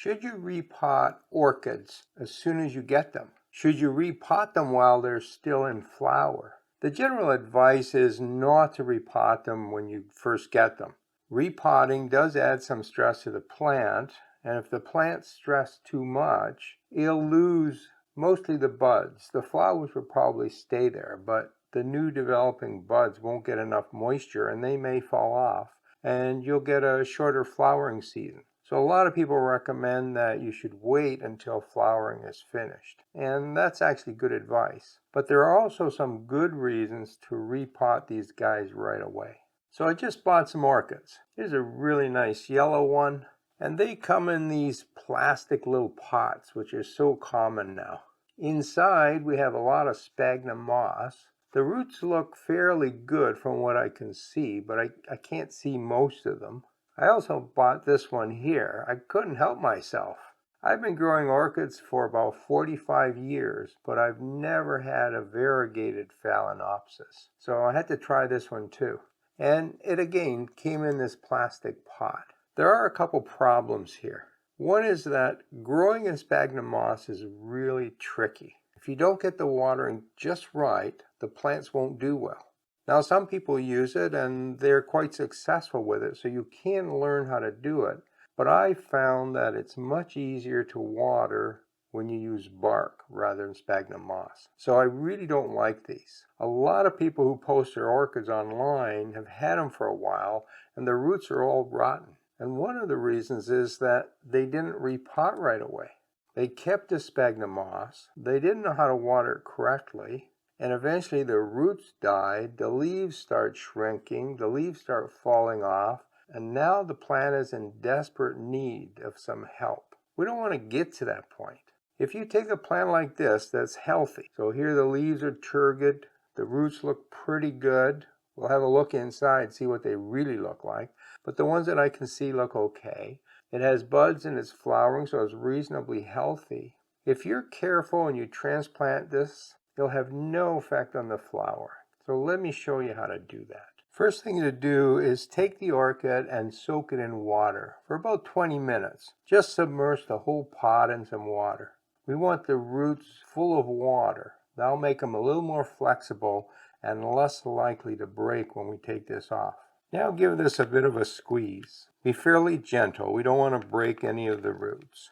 Should you repot orchids as soon as you get them? Should you repot them while they're still in flower? The general advice is not to repot them when you first get them. Repotting does add some stress to the plant, and if the plant's stressed too much, it'll lose mostly the buds. The flowers will probably stay there, but the new developing buds won't get enough moisture and they may fall off, and you'll get a shorter flowering season. So a lot of people recommend that you should wait until flowering is finished, and that's actually good advice. But there are also some good reasons to repot these guys right away. So I just bought some orchids. Here's a really nice yellow one, and they come in these plastic little pots, which are so common now. Inside we have a lot of sphagnum moss. The roots look fairly good from what I can see, but I can't see most of them. I also bought this one here. I couldn't help myself. I've been growing orchids for about 45 years, but I've never had a variegated phalaenopsis. So I had to try this one too. And it again came in this plastic pot. There are a couple problems here. One is that growing in sphagnum moss is really tricky. If you don't get the watering just right, the plants won't do well. Now, some people use it and they're quite successful with it, so you can learn how to do it. But I found that it's much easier to water when you use bark rather than sphagnum moss. So I really don't like these. A lot of people who post their orchids online have had them for a while and their roots are all rotten. And one of the reasons is that they didn't repot right away. They kept the sphagnum moss, they didn't know how to water it correctly, and eventually the roots died, the leaves start shrinking, the leaves start falling off, and now the plant is in desperate need of some help. We don't want to get to that point. If you take a plant like this that's healthy, so here the leaves are turgid, the roots look pretty good. We'll have a look inside, see what they really look like. But the ones that I can see look okay. It has buds and it's flowering, so it's reasonably healthy. If you're careful and you transplant this, it'll have no effect on the flower. So let me show you how to do that. First thing to do is take the orchid and soak it in water for about 20 minutes. Just submerge the whole pot in some water. We want the roots full of water. That'll make them a little more flexible and less likely to break when we take this off. Now give this a bit of a squeeze. Be fairly gentle. We don't want to break any of the roots.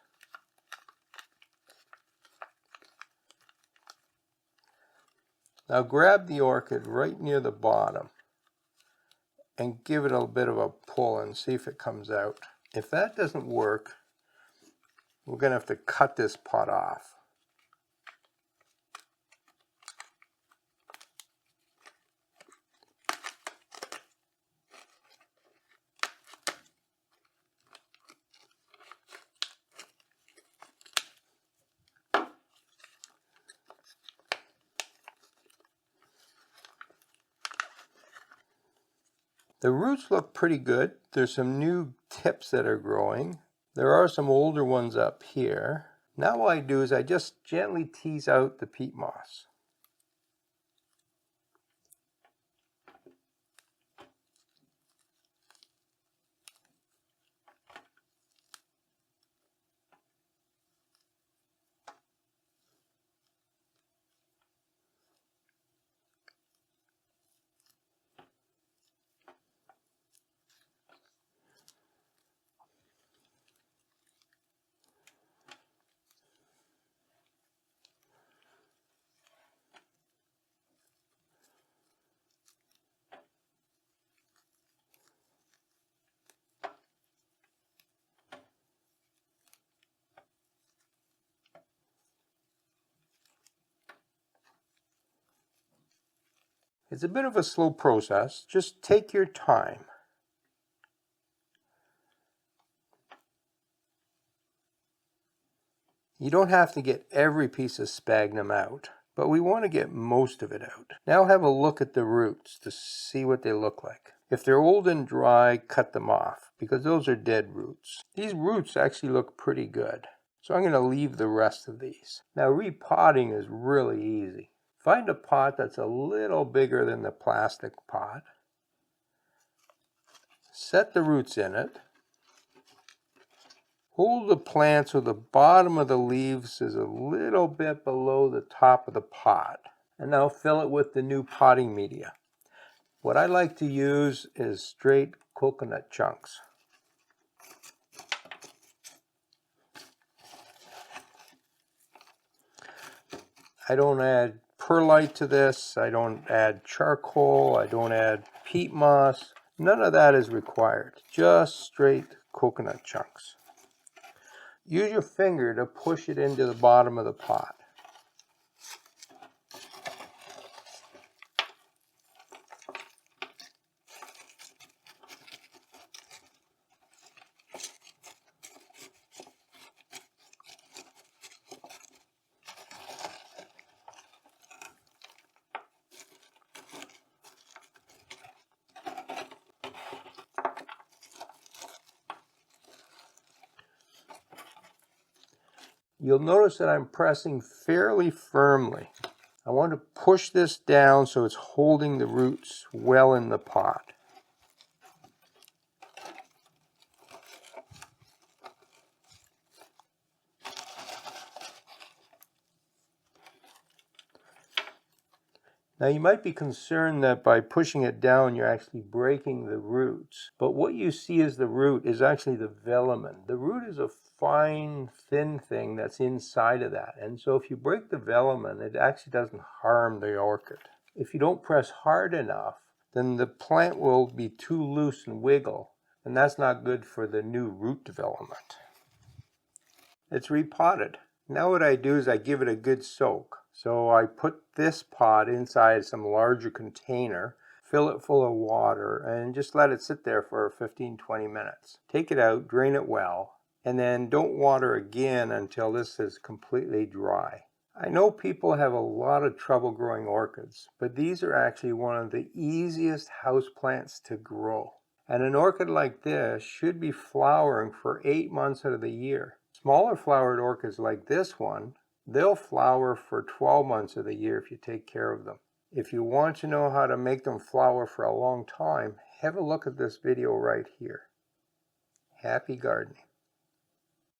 Now grab the orchid right near the bottom and give it a bit of a pull and see if it comes out. If that doesn't work, we're going to have to cut this pot off. The roots look pretty good. There's some new tips that are growing. There are some older ones up here. Now what I do is I just gently tease out the peat moss. It's a bit of a slow process. Just take your time. You don't have to get every piece of sphagnum out, but we want to get most of it out. Now have a look at the roots to see what they look like. If they're old and dry, cut them off, because those are dead roots. These roots actually look pretty good, so I'm going to leave the rest of these. Now repotting is really easy. Find a pot that's a little bigger than the plastic pot. Set the roots in it. Hold the plant so the bottom of the leaves is a little bit below the top of the pot. And now fill it with the new potting media. What I like to use is straight coconut chunks. I don't add perlite to this. I don't add charcoal. I don't add peat moss. None of that is required. Just straight coconut chunks. Use your finger to push it into the bottom of the pot. You'll notice that I'm pressing fairly firmly. I want to push this down so it's holding the roots well in the pot. Now you might be concerned that by pushing it down you're actually breaking the roots, but what you see as the root is actually the velamen. The root is a fine, thin thing that's inside of that, and so if you break the velamen it actually doesn't harm the orchid. If you don't press hard enough, then the plant will be too loose and wiggle, and that's not good for the new root development. It's repotted. Now what I do is I give it a good soak. So I put this pot inside some larger container, fill it full of water, and just let it sit there for 15-20 minutes. Take it out, drain it well, and then don't water again until this is completely dry. I know people have a lot of trouble growing orchids, but these are actually one of the easiest houseplants to grow. And an orchid like this should be flowering for 8 months out of the year. Smaller flowered orchids like this one, they'll flower for 12 months of the year if you take care of them. If you want to know how to make them flower for a long time, have a look at this video right here. Happy gardening.